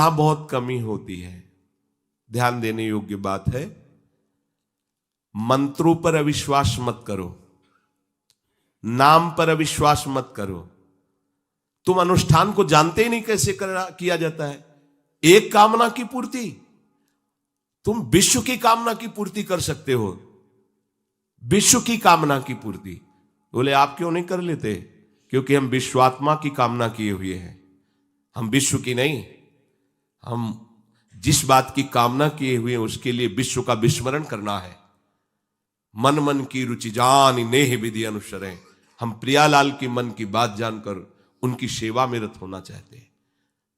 यहां बहुत कमी होती है। ध्यान देने योग्य बात है, मंत्रों पर अविश्वास मत करो, नाम पर अविश्वास मत करो। तुम अनुष्ठान को जानते ही नहीं कैसे किया जाता है। एक कामना की पूर्ति, तुम विश्व की कामना की पूर्ति कर सकते हो, विश्व की कामना की पूर्ति। बोले आप क्यों नहीं कर लेते? क्योंकि हम विश्वात्मा की कामना किए हुए हैं, हम विश्व की नहीं। हम जिस बात की कामना किए हुए हैं उसके लिए विश्व का विस्मरण करना है। मन मन की रुचि जान नेह विधि अनुसरें। हम प्रियालाल की मन की बात जानकर उनकी सेवा में रत होना चाहते हैं।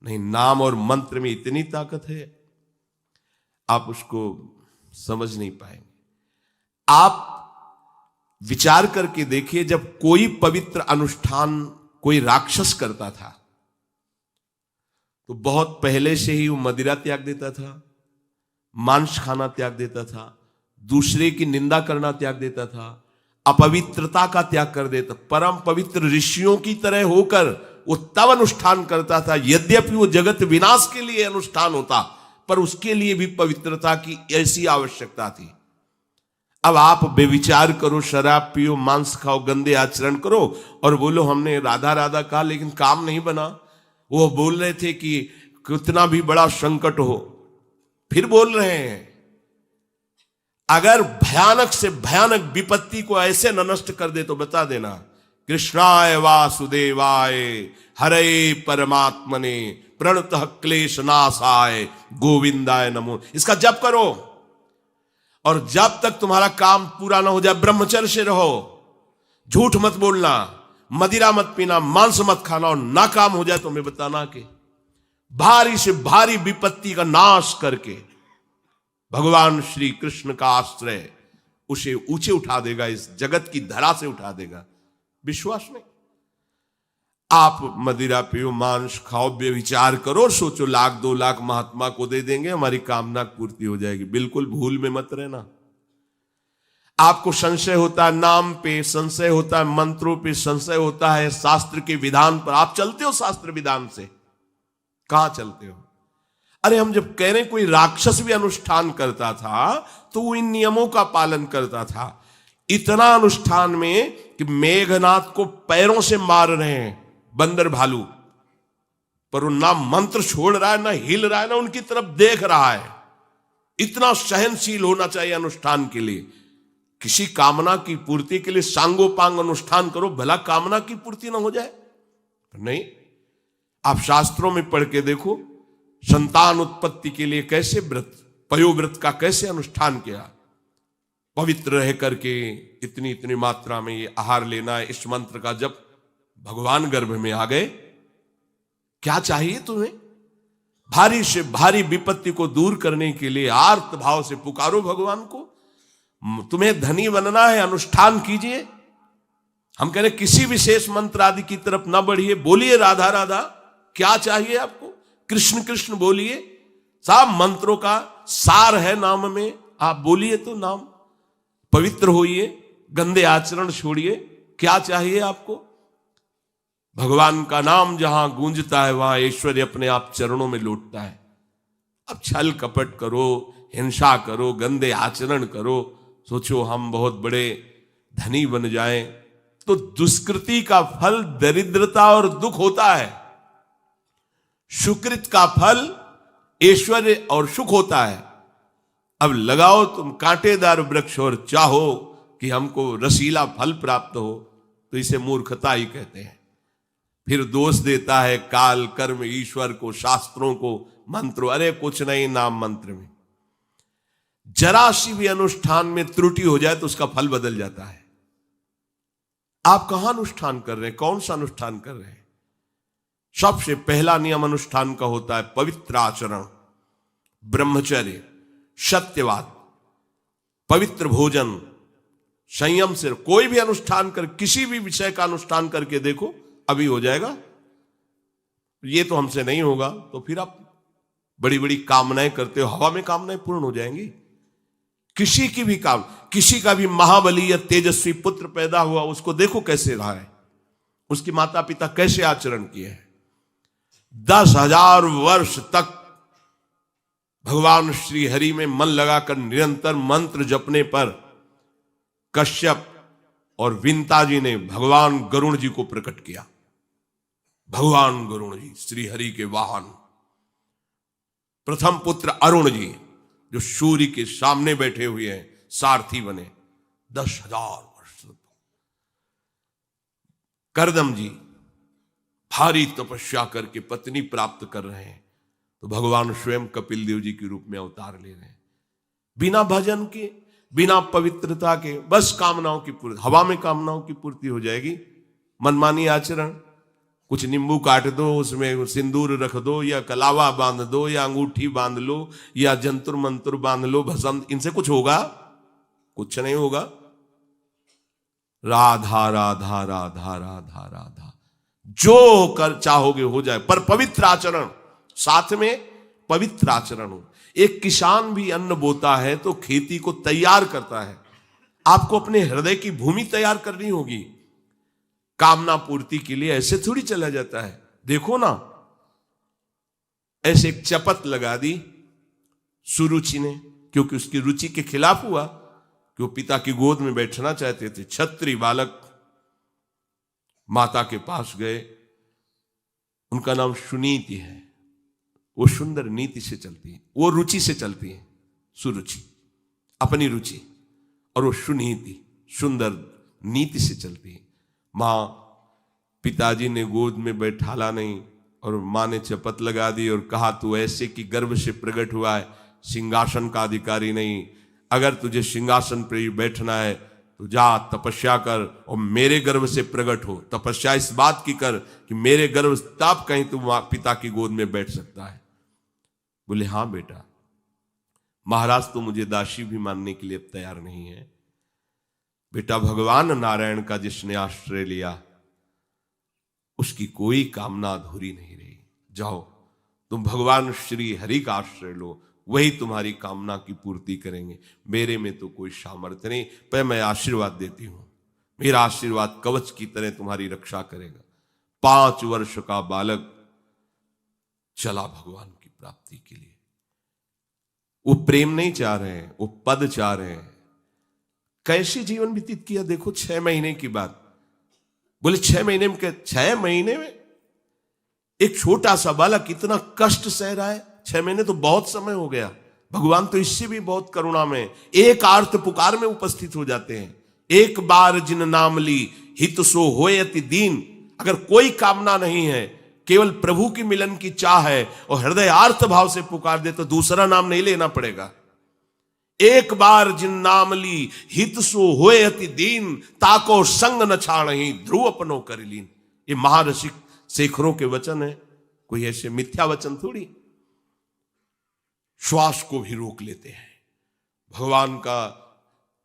नहीं, नाम और मंत्र में इतनी ताकत है, आप उसको समझ नहीं पाएंगे। आप विचार करके देखिए, जब कोई पवित्र अनुष्ठान कोई राक्षस करता था तो बहुत पहले से ही वो मदिरा त्याग देता था, मांस खाना त्याग देता था, दूसरे की निंदा करना त्याग देता था, अपवित्रता का त्याग कर देता। परम पवित्र ऋषियों की तरह होकर वो तब अनुष्ठान करता था। यद्यपि वो जगत विनाश के लिए अनुष्ठान होता, पर उसके लिए भी पवित्रता की ऐसी आवश्यकता थी। अब आप बेविचार करो, शराब पियो, मांस खाओ, गंदे आचरण करो और बोलो हमने राधा राधा कहा लेकिन काम नहीं बना। वो बोल रहे थे कि कितना भी बड़ा संकट हो, फिर बोल रहे हैं। अगर भयानक से भयानक विपत्ति को ऐसे न नष्ट कर दे तो बता देना, कृष्णाय वासुदेवाय हरे परमात्मने प्रणतः क्लेश नाशाय गोविंदाय नमो। इसका जप करो और जब तक तुम्हारा काम पूरा ना हो जाए ब्रह्मचर्य से रहो। झूठ मत बोलना, मदिरा मत पीना, मांस मत खाना, और ना काम हो जाए तो मैं बताना कि भारी से भारी विपत्ति का नाश करके भगवान श्री कृष्ण का आश्रय उसे ऊंचे उठा देगा, इस जगत की धरा से उठा देगा। विश्वास नहीं? आप मदिरा पियो, मांस खाओ, बेविचार करो, सोचो 1,00,000 2,00,000 महात्मा को दे देंगे, हमारी कामना पूर्ति हो जाएगी। बिल्कुल भूल में मत रहना। आपको संशय होता है नाम पे, संशय होता है मंत्रों पे, संशय होता है शास्त्र के विधान पर। आप चलते हो शास्त्र विधान से? कहां चलते हो? अरे हम जब कह रहे कोई राक्षस भी अनुष्ठान करता था तो वो इन नियमों का पालन करता था। इतना अनुष्ठान में कि मेघनाथ को पैरों से मार रहे हैं बंदर भालू, पर वो ना मंत्र छोड़ रहा है, ना हिल रहा है, ना उनकी तरफ देख रहा है। इतना सहनशील होना चाहिए अनुष्ठान के लिए। किसी कामना की पूर्ति के लिए सांगोपांग अनुष्ठान करो, भला कामना की पूर्ति ना हो जाए? नहीं। आप शास्त्रों में पढ़ के देखो, संतान उत्पत्ति के लिए कैसे व्रत, पयोव्रत का कैसे अनुष्ठान किया। पवित्र रह करके इतनी इतनी मात्रा में ये आहार लेना है, इस मंत्र का जब भगवान गर्भ में आ गए। क्या चाहिए तुम्हें? भारी से भारी विपत्ति को दूर करने के लिए आर्त भाव से पुकारो भगवान को। तुम्हें धनी बनना है, अनुष्ठान कीजिए। हम कह रहे किसी विशेष मंत्र आदि की तरफ ना बढ़िए, बोलिए राधा राधा। क्या चाहिए आपको? कृष्ण कृष्ण बोलिए। सब मंत्रों का सार है नाम में, आप बोलिए तो नाम। पवित्र होइए, गंदे आचरण छोड़िए। क्या चाहिए आपको? भगवान का नाम जहां गूंजता है वहां ऐश्वर्य अपने आप चरणों में लौटता है। अब छल कपट करो, हिंसा करो, गंदे आचरण करो, सोचो हम बहुत बड़े धनी बन जाएं, तो दुष्कृति का फल दरिद्रता और दुख होता है। सुकृत का फल ऐश्वर्य और सुख होता है। अब लगाओ तुम कांटेदार वृक्ष और चाहो कि हमको रसीला फल प्राप्त हो, तो इसे मूर्खता ही कहते हैं। फिर दोष देता है काल, कर्म, ईश्वर को, शास्त्रों को, मंत्रों। अरे कुछ नहीं, नाम मंत्र में जरा सी भी अनुष्ठान में त्रुटि हो जाए तो उसका फल बदल जाता है। आप कहां अनुष्ठान कर रहे हैं? कौन सा अनुष्ठान कर रहे हैं? सबसे पहला नियम अनुष्ठान का होता है पवित्र आचरण, ब्रह्मचर्य, सत्यवाद, पवित्र भोजन, संयम से। कोई भी अनुष्ठान कर, किसी भी विषय का अनुष्ठान करके देखो, अभी हो जाएगा। ये तो हमसे नहीं होगा, तो फिर आप बड़ी बड़ी कामनाएं करते हो, हवा में कामनाएं पूर्ण हो जाएंगी। किसी की भी काम, किसी का भी महाबली या तेजस्वी पुत्र पैदा हुआ, उसको देखो कैसे रहा है, उसके माता पिता कैसे आचरण किए हैं। 10,000 वर्ष तक भगवान श्री हरि में मन लगाकर निरंतर मंत्र जपने पर कश्यप और विंता जी ने भगवान गरुण जी को प्रकट किया। भगवान गरुण जी श्री हरि के वाहन, प्रथम पुत्र अरुण जी जो सूर्य के सामने बैठे हुए हैं, सारथी बने 10,000 वर्ष। करदम जी भारी तपस्या करके पत्नी प्राप्त कर रहे हैं, तो भगवान स्वयं कपिल देव जी के रूप में अवतार ले रहे हैं। बिना भजन के, बिना पवित्रता के, बस कामनाओं की पूर्ति, हवा में कामनाओं की पूर्ति हो जाएगी। मनमानी आचरण, कुछ नींबू काट दो, उसमें सिंदूर रख दो, या कलावा बांध दो, या अंगूठी बांध लो, या जंतुर मंत्र बांध लो, भस्म, इनसे कुछ होगा? कुछ नहीं होगा। राधा राधा राधा राधा राधा, जो कर चाहोगे हो जाए, पर पवित्र आचरण, साथ में पवित्र आचरण हो। एक किसान भी अन्न बोता है तो खेती को तैयार करता है। आपको अपने हृदय की भूमि तैयार करनी होगी। कामना पूर्ति के लिए ऐसे थोड़ी चला जाता है। देखो ना, ऐसे एक चपत लगा दी सुरुचि ने, क्योंकि उसकी रुचि के खिलाफ हुआ कि वो पिता की गोद में बैठना चाहते थे। छत्री बालक माता के पास गए, उनका नाम सुनीति है। वो सुंदर नीति से चलती है, वो रुचि से चलती है, सुरुचि अपनी रुचि, और वो सुनीति सुंदर नीति से चलती है। मां, पिताजी ने गोद में बैठाला नहीं, और मां ने चपत लगा दी और कहा तू ऐसे कि गर्भ से प्रकट हुआ है, सिंहासन का अधिकारी नहीं। अगर तुझे सिंहासन पर बैठना है तो जा तपस्या कर और मेरे गर्भ से प्रकट हो। तपस्या इस बात की कर कि मेरे गर्भ तब कहीं तू पिता की गोद में बैठ सकता है। बोले हाँ बेटा। महाराज तो मुझे दासी भी मानने के लिए अब तैयार नहीं है। बेटा, भगवान नारायण का जिसने आश्रय लिया उसकी कोई कामना अधूरी नहीं रही। जाओ तुम भगवान श्री हरि का आश्रय लो, वही तुम्हारी कामना की पूर्ति करेंगे। मेरे में तो कोई सामर्थ्य नहीं, पर मैं आशीर्वाद देती हूं। मेरा आशीर्वाद कवच की तरह तुम्हारी रक्षा करेगा। 5 वर्ष का बालक चला भगवान की प्राप्ति के लिए। वो प्रेम नहीं चाह रहे हैं, वो पद चाह रहे हैं। कैसे जीवन व्यतीत किया देखो। 6 महीने की बात। बोले 6 महीने में, 6 महीने में एक छोटा सा बालक इतना कष्ट सह रहा है। 6 महीने तो बहुत समय हो गया। भगवान तो इससे भी बहुत करुणा में एक आर्त पुकार में उपस्थित हो जाते हैं। एक बार जिन नाम ली हित सो होए अति दीन। अगर कोई कामना नहीं है, केवल प्रभु की मिलन की चाह है और हृदय आर्त भाव से पुकार दे तो दूसरा नाम नहीं लेना पड़ेगा। एक बार जिन नाम ली हित सो होए अति दीन, ताको संग न छाड़ही ध्रुव अपनो कर लीन। ये महारसिक शेखरों के वचन है, कोई ऐसे मिथ्या वचन थोड़ी। श्वास को भी रोक लेते हैं। भगवान का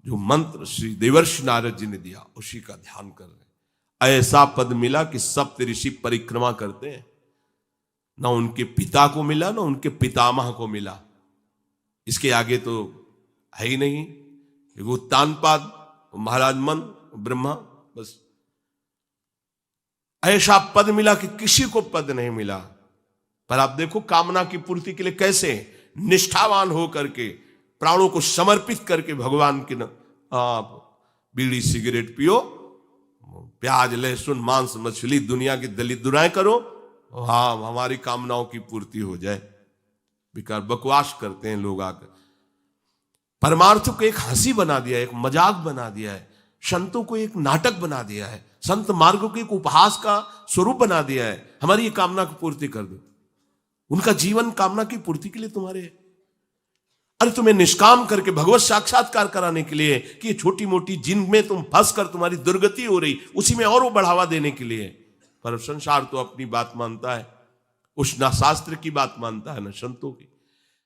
जो मंत्र श्री देवर्षि नारद जी ने दिया उसी का ध्यान कर रहे। ऐसा पद मिला कि सप्त ऋषि परिक्रमा करते हैं। ना उनके पिता को मिला, ना उनके पितामह को मिला। इसके आगे तो है ही नहीं। उत्तानपाद, महाराज मन, ब्रह्मा, बस ऐसा पद मिला कि किसी को पद नहीं मिला। पर आप देखो कामना की पूर्ति के लिए कैसे निष्ठावान हो करके, प्राणों को समर्पित करके भगवान की आप बीड़ी सिगरेट पियो, प्याज लहसुन मांस मछली दुनिया की दलित दुराएं करो, हाँ हमारी कामनाओं की पूर्ति हो जाए। बेकार बकवास करते हैं लोग आकर। परमार्थ को एक हंसी बना दिया है, एक मजाक बना दिया है। संतों को एक नाटक बना दिया है। संत मार्ग को एक उपहास का स्वरूप बना दिया है। हमारी ये कामना की पूर्ति कर दो। उनका जीवन कामना की पूर्ति के लिए तुम्हारे है। अरे तुम्हें निष्काम करके भगवत साक्षात्कार कराने के लिए कि छोटी मोटी जिनमें तुम फंस कर तुम्हारी दुर्गति हो रही, उसी में और वो बढ़ावा देने के लिए। पर संसार तो अपनी बात मानता है, उस ना शास्त्र की बात मानता है ना संतों की।